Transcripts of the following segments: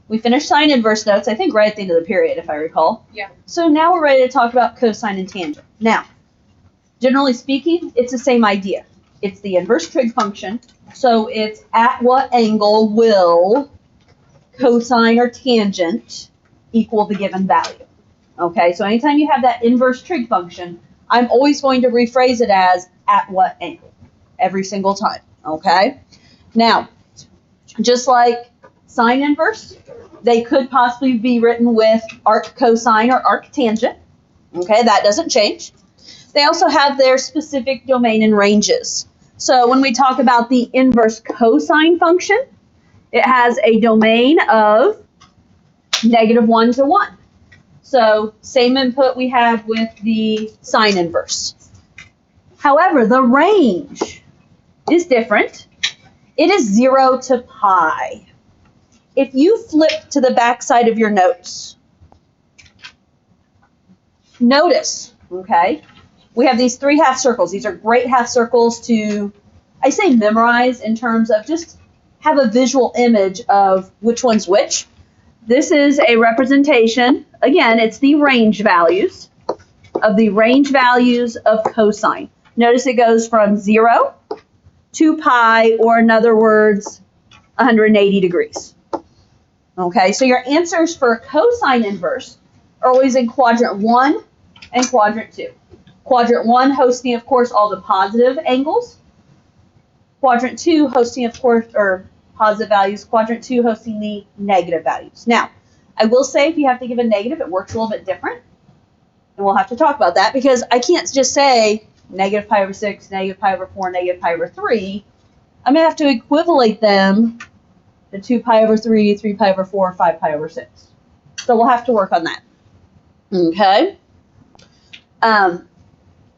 We finished sine inverse notes, I think right at the end of the period, if I recall. Yeah. So now we're ready to talk about cosine and tangent. Now, generally speaking, it's the same idea. It's the inverse trig function. So it's at what angle will cosine or tangent equal the given value. Okay, so anytime you have that inverse trig function, I'm always going to rephrase it as at what angle every single time. Okay? Now, just like sine inverse, they could possibly be written with arc cosine or arc tangent. Okay, that doesn't change. They also have their specific domain and ranges. So when we talk about the inverse cosine function, it has a domain of -1 to 1. So same input we have with the sine inverse. However, the range is different. It is 0 to pi. If you flip to the back side of your notes, notice, okay, we have these 3 half circles. These are great half circles to, I say memorize in terms of just have a visual image of which one's which. This is a representation, again, it's the range values of cosine. Notice it goes from 0 to pi, or in other words, 180 degrees. Okay, so your answers for cosine inverse are always in quadrant 1 and quadrant 2. Quadrant 1 hosting, of course, all the positive angles. Quadrant 2 hosting, of course, or positive values. Quadrant 2 hosting the negative values. Now, I will say if you have to give a negative, it works a little bit different. And we'll have to talk about that because I can't just say negative pi over 6, negative pi over 4, negative pi over 3. I'm going to have to equivalent them to 2 pi over 3, 3 pi over 4, 5 pi over 6. So we'll have to work on that. Okay?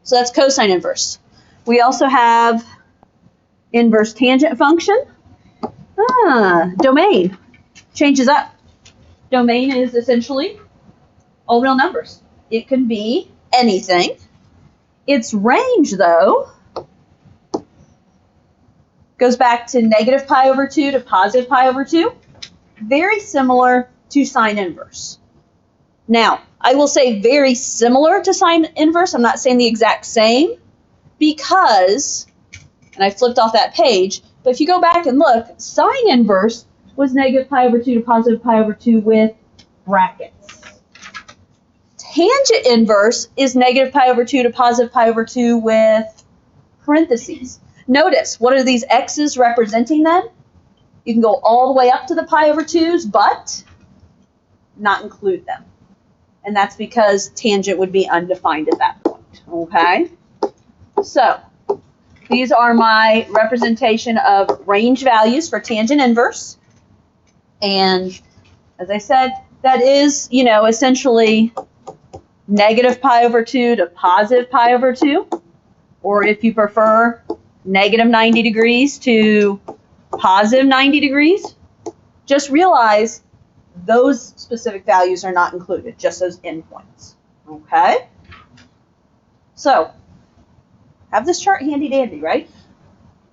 So that's cosine inverse. We also have inverse tangent function. Domain changes up. Domain is essentially all real numbers. It can be anything. Its range, though, goes back to negative pi over 2 to positive pi over 2. Very similar to sine inverse. Now, I will say very similar to sine inverse. I'm not saying the exact same because, and I flipped off that page, but if you go back and look, sine inverse was negative pi over 2 to positive pi over 2 with brackets. Tangent inverse is negative pi over 2 to positive pi over 2 with parentheses. Notice, what are these x's representing then? You can go all the way up to the pi over 2's, but not include them. And that's because tangent would be undefined at that point, okay? So, these are my representation of range values for tangent inverse. And as I said, that is, essentially negative pi over 2 to positive pi over 2. Or if you prefer, negative 90 degrees to positive 90 degrees. Just realize those specific values are not included, just those endpoints. Okay? So, have this chart handy dandy, right?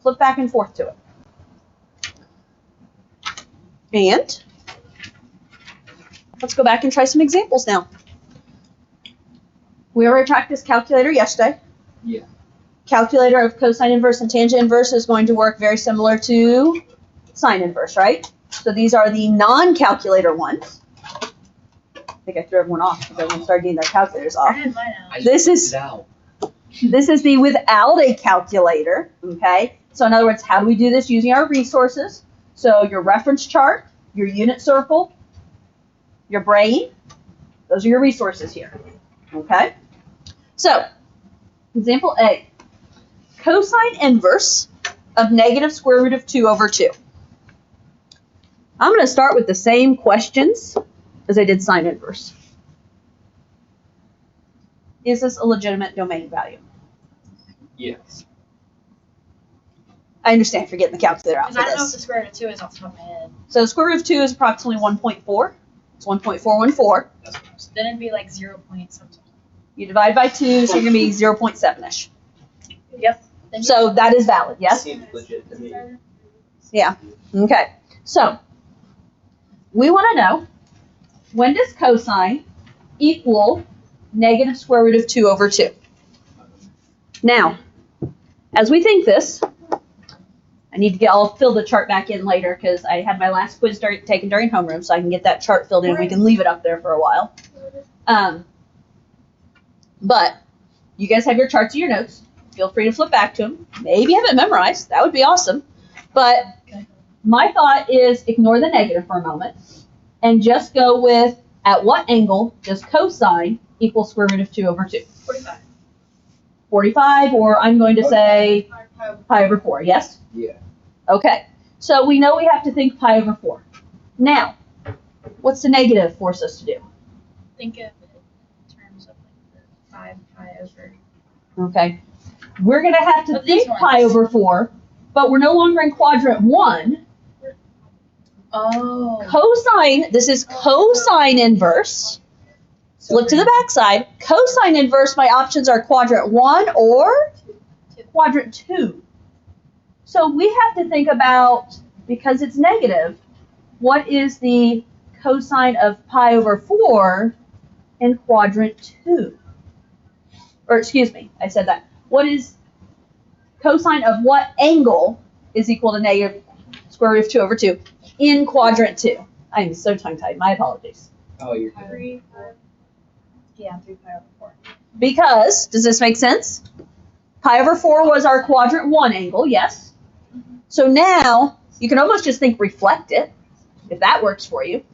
Flip back and forth to it. And let's go back and try some examples now. We already practiced calculator yesterday. Yeah. Calculator of cosine inverse and tangent inverse is going to work very similar to sine inverse, right? So these are the non-calculator ones. I think I threw everyone off because everyone started getting their calculators off. I did mine out. This is the without a calculator, okay? So in other words, how do we do this using our resources? So your reference chart, your unit circle, your brain, those are your resources here, okay? So, example A, cosine inverse of negative square root of 2 over 2. I'm going to start with the same questions as I did sine inverse. Is this a legitimate domain value? Yes. I understand for getting the calculator out Because for I don't know what this. the square root of 2 is off the top of my head. So the square root of 2 is approximately 1.4. It's 1.414. Then it'd be like 0 point something. You divide by 2, so you're going to be 0.7-ish. Yep. Then So that is valid, yes? Seems legit to me. Yeah. Okay. So we want to know, when does cosine equal negative square root of 2 over 2? Now, as we think this, I'll fill the chart back in later because I had my last quiz taken during homeroom, so I can get that chart filled in. We can leave it up there for a while. But you guys have your charts and your notes. Feel free to flip back to them. Maybe have it memorized. That would be awesome. But my thought is ignore the negative for a moment and just go with, at what angle does cosine equal square root of 2 over 2? 45. 45, or I'm going to say pi over 4, yes? Yeah. Okay, so we know we have to think pi over 4. Now, what's the negative force us to do? Think of it in terms of like the 5 pi over. Okay, we're going to have to But these think pi ones. over 4, but we're no longer in quadrant 1. Oh. Cosine, this is cosine inverse. Flip to the back side. Cosine inverse, my options are quadrant 1 or quadrant 2. So we have to think about, because it's negative, what is the cosine of pi over 4 in quadrant 2? Or excuse me, I said that. What is cosine of what angle is equal to negative square root of 2 over 2 in quadrant 2? I am so tongue-tied. My apologies. Oh, you're good. 3 pi. Yeah, 3 pi over 4. Because, does this make sense? Pi over 4 was our quadrant 1 angle, yes? So now, you can almost just think reflect it, if that works for you.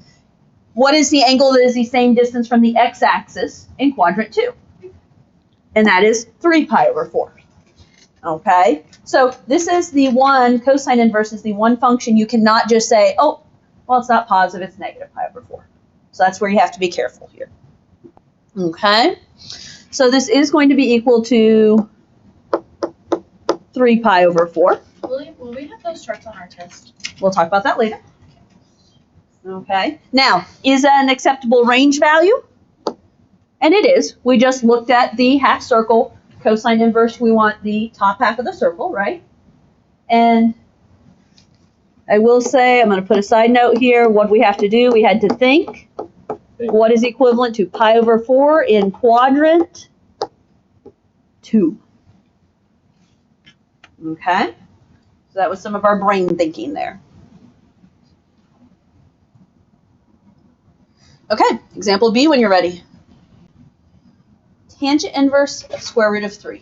What is the angle that is the same distance from the x-axis in quadrant 2? And that is 3 pi over 4. Okay? So this is the one, cosine inverse is the one function you cannot just say, oh, well, it's not positive, it's negative pi over 4. So that's where you have to be careful here. Okay? So this is going to be equal to 3 pi over 4. Will we have those charts on our test? We'll talk about that later. Okay. Now, is that an acceptable range value? And it is. We just looked at the half circle. Cosine inverse, we want the top half of the circle, right? And I will say, I'm going to put a side note here. What we have to do, we had to think what is equivalent to pi over 4 in quadrant 2. Okay? So that was some of our brain thinking there. Okay, example B when you're ready. Tangent inverse of square root of 3.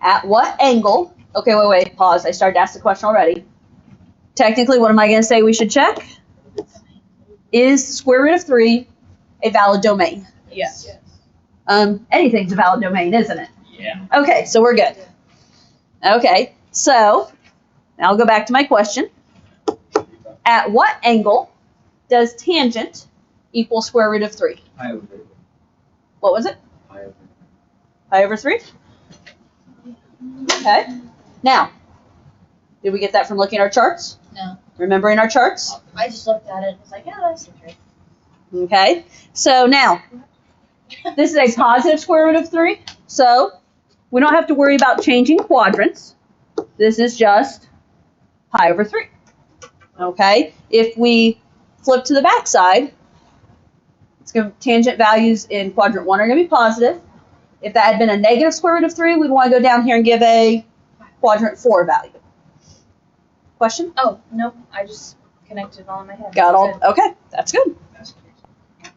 At what angle? Okay, wait, pause. I started to ask the question already. Technically, what am I going to say we should check? Is square root of 3 a valid domain? Yes. Anything's a valid domain, isn't it? Yeah. Okay, so we're good. Okay, so now I'll go back to my question. At what angle does tangent equal square root of 3? Pi over. What was it? Pi over. Pi over 3? Okay. Now, did we get that from looking at our charts? No. Remembering our charts? I just looked at it and was like, yeah, that seems right. Okay. So now, this is a positive square root of 3. So we don't have to worry about changing quadrants. This is just pi over 3. Okay. If we flip to the back side, tangent values in quadrant 1 are going to be positive. If that had been a negative square root of 3, we'd want to go down here and give a quadrant 4 value. Question? Oh, nope. I just connected it all in my head. Got all? Okay, that's good.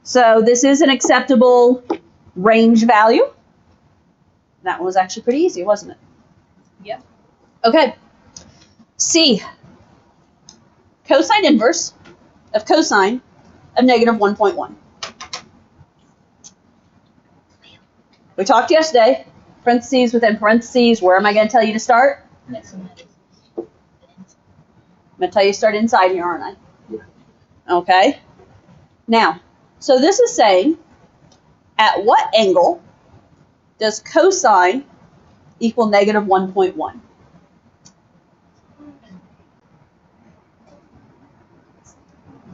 So this is an acceptable range value. That one was actually pretty easy, wasn't it? Yep. Okay. C. Cosine inverse of cosine of negative 1.1. We talked yesterday, parentheses within parentheses. Where am I going to tell you to start? Next one. I'm going to tell you to start inside here, aren't I? Yeah. Okay. Now, so this is saying, at what angle does cosine equal negative 1.1?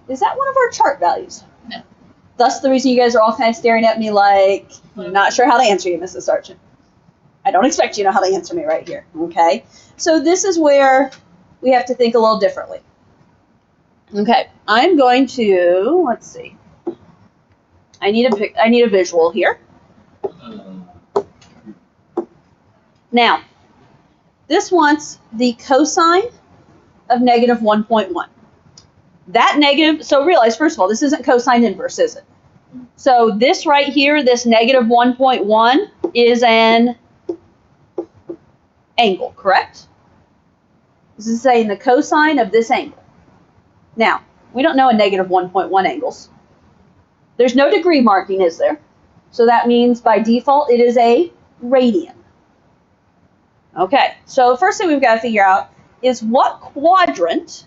Is that one of our chart values? No. Thus the reason you guys are all kind of staring at me like, I'm not sure how to answer you, Mrs. Sargent. I don't expect you to know how to answer me right here, okay? So this is where we have to think a little differently. Okay, I'm going to, let's see. I need a visual here. Now, this wants the cosine of negative 1.1. That negative, so realize, first of all, this isn't cosine inverse, is it? So this right here, this negative 1.1 is an angle, correct? This is saying the cosine of this angle. Now, we don't know a negative 1.1 angles. There's no degree marking, is there? So that means by default it is a radian. Okay, so the first thing we've got to figure out is what quadrant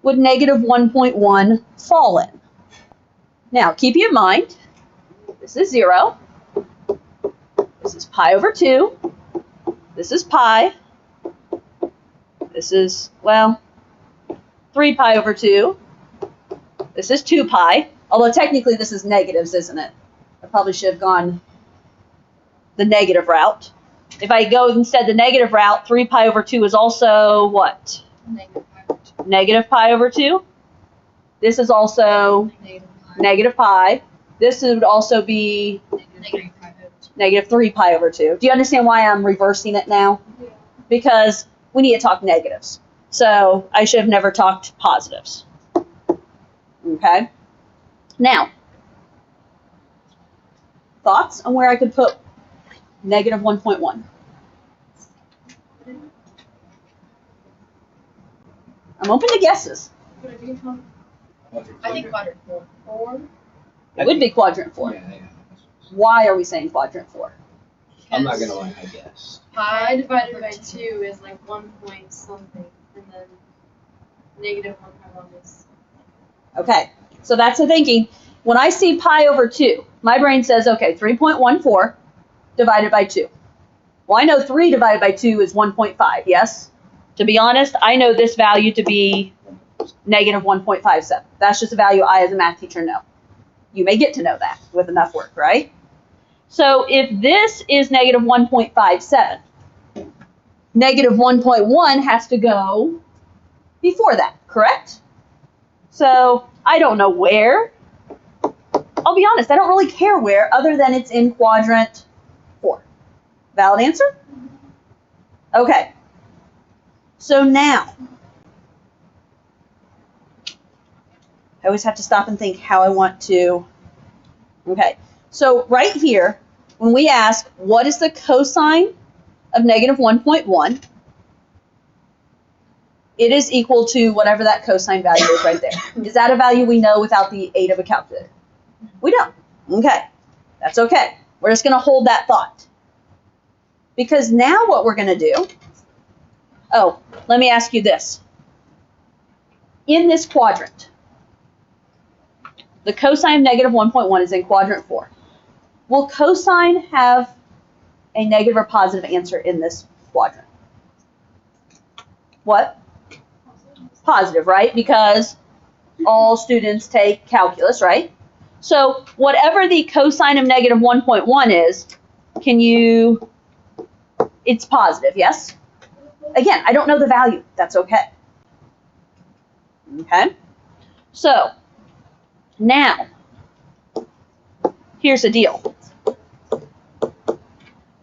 would negative 1.1 fall in? Now, keep in mind, this is 0, this is pi over 2, this is pi, this is, well, 3 pi over 2, this is 2 pi, although technically this is negatives, isn't it? I probably should have gone the negative route. If I go instead the negative route, 3 pi over 2 is also what? Negative pi over 2. Negative pi over 2. This is also negative pi. This would also be Negative 3 pi over 2. negative 3 pi over 2. Do you understand why I'm reversing it now? Yeah. Because we need to talk negatives. So I should have never talked positives. Okay? Now, thoughts on where I could put negative 1.1? I'm open to guesses. I think quadrant 4. It would be quadrant 4. Yeah. Why are we saying quadrant 4? I'm not gonna lie, I guessed. Pi divided by 2 is like 1 point something, and then negative 1.1 is. Okay, so that's the thinking. When I see pi over 2, my brain says, okay, 3.14 divided by 2. Well, I know 3 divided by 2 is 1.5, yes? To be honest, I know this value to be negative 1.57. That's just a value I, as a math teacher, know. You may get to know that with enough work, right? So if this is negative 1.57, negative 1.1 has to go before that, correct? So I don't know where. I'll be honest, I don't really care where, other than it's in quadrant 4. Valid answer? Okay. So now, I always have to stop and think how I want to. Okay. So right here, when we ask, what is the cosine of negative 1.1? It is equal to whatever that cosine value is right there. Is that a value we know without the aid of a calculator? We don't. Okay. That's okay. We're just going to hold that thought. Because now what we're going to do, oh, let me ask you this. In this quadrant, the cosine of negative 1.1 is in quadrant 4. Will cosine have a negative or positive answer in this quadrant? What? Positive, right? Because all students take calculus, right? So whatever the cosine of negative 1.1 is, it's positive, yes? Again, I don't know the value. That's okay. Okay? So, now, here's the deal.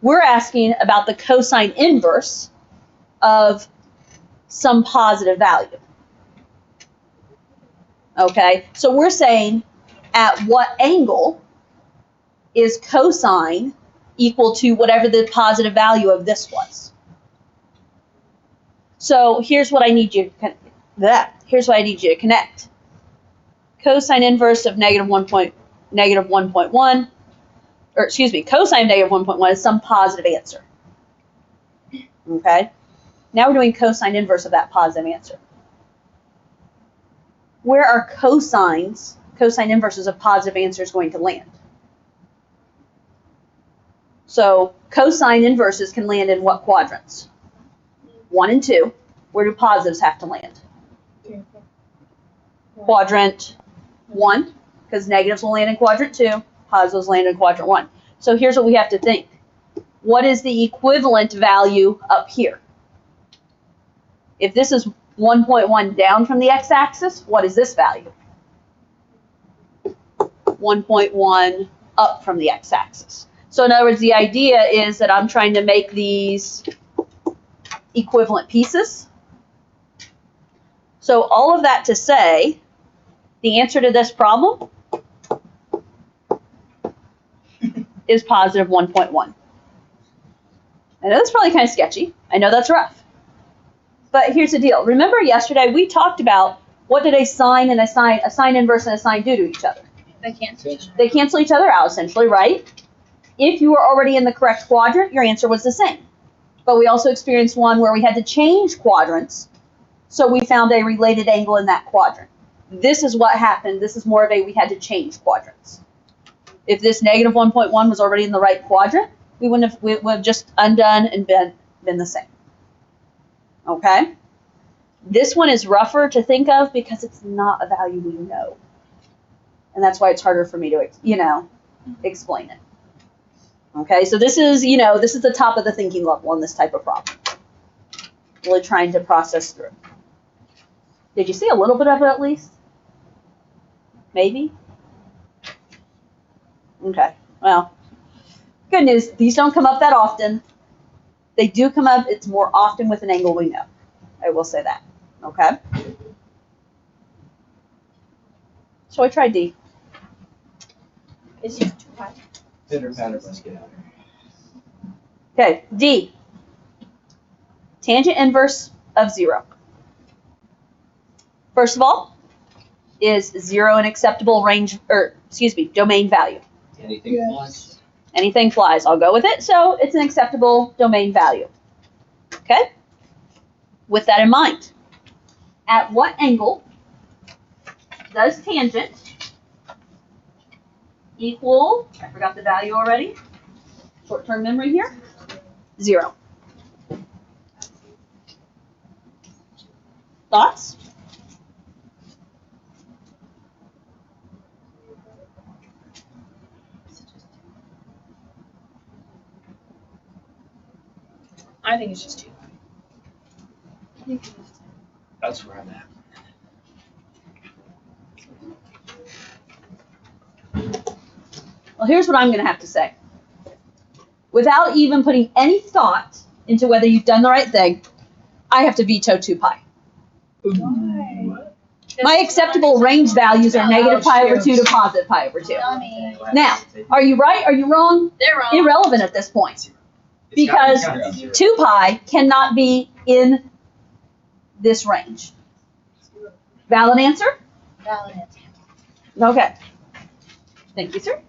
We're asking about the cosine inverse of some positive value. Okay? So we're saying at what angle is cosine equal to whatever the positive value of this was. So here's what I need you to connect. Cosine inverse of negative 1.1, or excuse me, cosine of negative 1.1 is some positive answer. Okay? Now we're doing cosine inverse of that positive answer. Where are cosine inverses of positive answers going to land? So cosine inverses can land in what quadrants? 1 and 2. Where do positives have to land? Quadrant 1, because negatives will land in quadrant 2, positives land in quadrant 1. So here's what we have to think. What is the equivalent value up here? If this is 1.1 down from the x-axis, what is this value? 1.1 up from the x-axis. So in other words, the idea is that I'm trying to make these equivalent pieces. So all of that to say, the answer to this problem is positive 1.1. I know that's probably kind of sketchy. I know that's rough. But here's the deal. Remember yesterday we talked about what did a sine inverse and a sine do to each other? They cancel each other. They cancel each other out essentially, right? If you were already in the correct quadrant, your answer was the same. But we also experienced one where we had to change quadrants, so we found a related angle in that quadrant. This is what happened. This is more of a we had to change quadrants. If this negative 1.1 was already in the right quadrant, we would have just undone and been the same. Okay? This one is rougher to think of because it's not a value we know. And that's why it's harder for me to, explain it. Okay, so this is the top of the thinking level on this type of problem. Really trying to process through. Did you see a little bit of it at least? Maybe? Okay, well, good news, these don't come up that often. They do come up, it's more often with an angle we know. I will say that, okay? So I tried D. It's just too high. Pitter patter, let's get out. Okay, D. Tangent inverse of 0. First of all, is 0 an acceptable domain value? Anything Yes. flies? Anything flies, I'll go with it. So it's an acceptable domain value. Okay? With that in mind, at what angle does tangent equal, I forgot the value already, short-term memory here, 0. Thoughts? I think it's just too high. That's where I'm at. Well, here's what I'm going to have to say. Without even putting any thought into whether you've done the right thing, I have to veto 2 pi. Why? My acceptable range values are negative pi over 2 to positive pi over 2. Dummy. Now, are you right? Are you wrong? They're wrong. Irrelevant at this point. Because 2 pi cannot be in this range. Valid answer? Valid answer. Okay. Thank you, sir.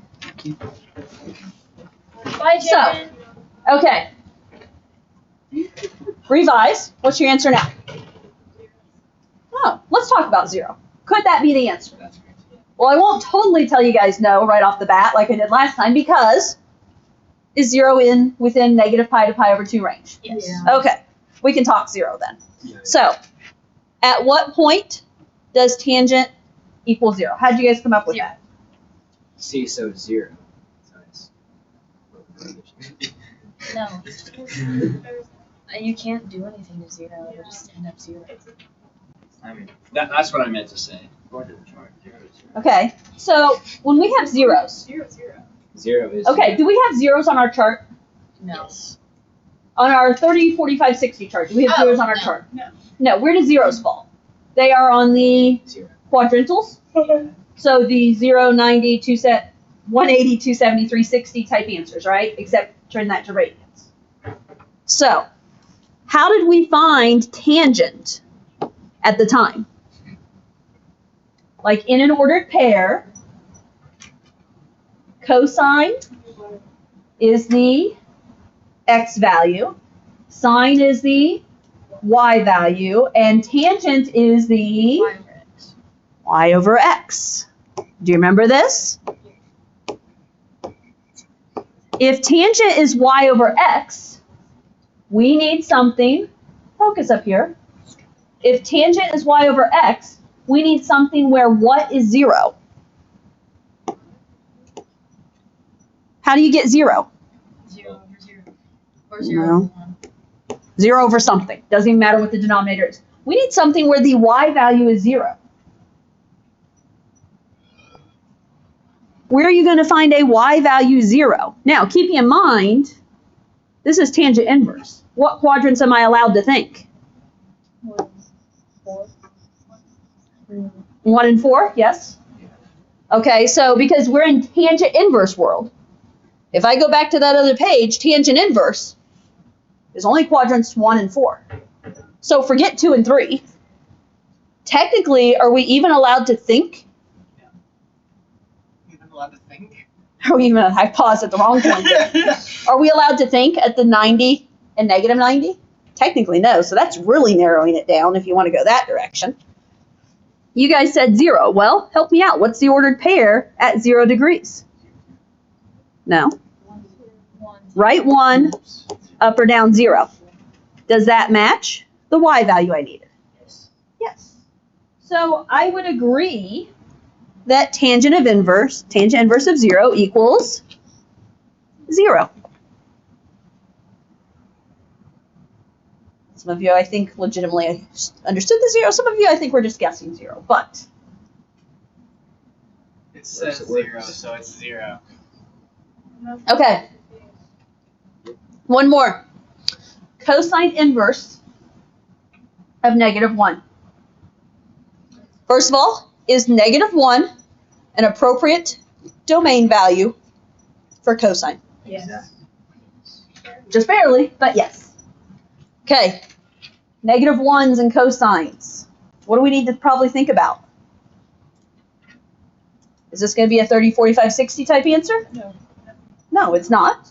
Bye, So- Jen. Okay. Revise. What's your answer now? Oh, let's talk about 0. Could that be the answer? That's great. Well, I won't totally tell you guys no right off the bat like I did last time because is 0 within negative pi to pi over 2 range? Yes. Okay. We can talk 0 then. So, at what point does tangent equal 0? How did you guys come up with 0. that? See, so 0. So it's- No. You can't do anything to 0. It'll just end up 0. I mean, that's what I meant to say. Okay. So, when we have zeros. 0 is. Okay, do we have zeros on our chart? No. On our 30, 45, 60 chart, do we have Oh, zeros on our no. chart? No, where do zeros fall? They are on the 0. quadrantals. So the 0, 90, 180, 270, 360 type answers, right? Except turn that to radians. So, how did we find tangent at the time? Like in an ordered pair, cosine is the x value, sine is the y value, and tangent is the Y over X. y over x. Do you remember this? If tangent is y over x, we need something, focus up here. If tangent is y over x, we need something where what is 0? How do you get 0? 0 over 0. Or 0 No. over 1. 0 over something. Doesn't even matter what the denominator is. We need something where the y value is 0. Where are you going to find a y value 0? Now, keeping in mind, this is tangent inverse. What quadrants am I allowed to think? 1, 4. 1 and 4, yes? Okay, so because we're in tangent inverse world, if I go back to that other page, tangent inverse is only quadrants 1 and 4. So forget 2 and 3. Technically, are we even allowed to think? Even allowed to think? Are we even, I paused at the wrong point there. Are we allowed to think at the 90 and negative 90? Technically, no. So that's really narrowing it down if you want to go that direction. You guys said 0. Well, help me out. What's the ordered pair at 0 degrees? No. 1. Right 1, up or down 0. Does that match the y value I needed? Yes. Yes. So I would agree that tangent inverse of 0 equals 0. Some of you, I think, legitimately understood the 0. Some of you, I think, were just guessing 0. But It says 0, so it's 0. okay, one more. Cosine inverse of negative 1. First of all, is negative 1 an appropriate domain value for cosine? Yes. Just barely, but yes. Okay, negative 1s and cosines. What do we need to probably think about? Is this going to be a 30, 45, 60 type answer? No. No, it's not.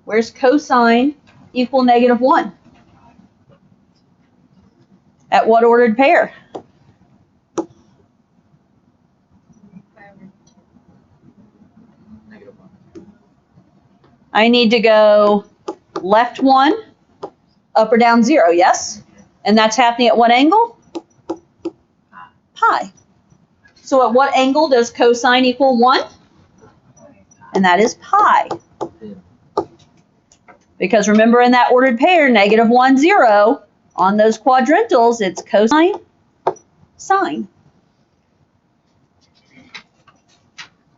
Where's cosine equal negative 1? At what ordered pair? -1. I need to go left 1, up or down 0, yes? And that's happening at what angle? Pi. So at what angle does cosine equal 1? And that is pi. Because remember in that ordered pair, negative 1, 0, on those quadrantals, it's cosine, sine.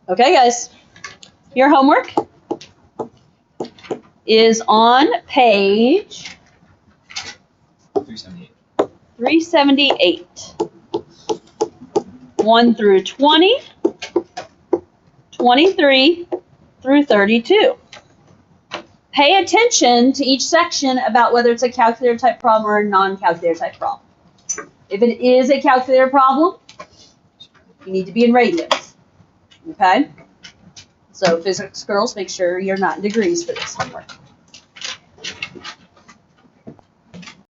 Okay, guys. Your homework is on page 378. 378. 1 through 20, 23 through 32. Pay attention to each section about whether it's a calculator type problem or a non-calculator type problem. If it is a calculator problem, you need to be in radians. Okay? So physics girls, make sure you're not in degrees for this homework.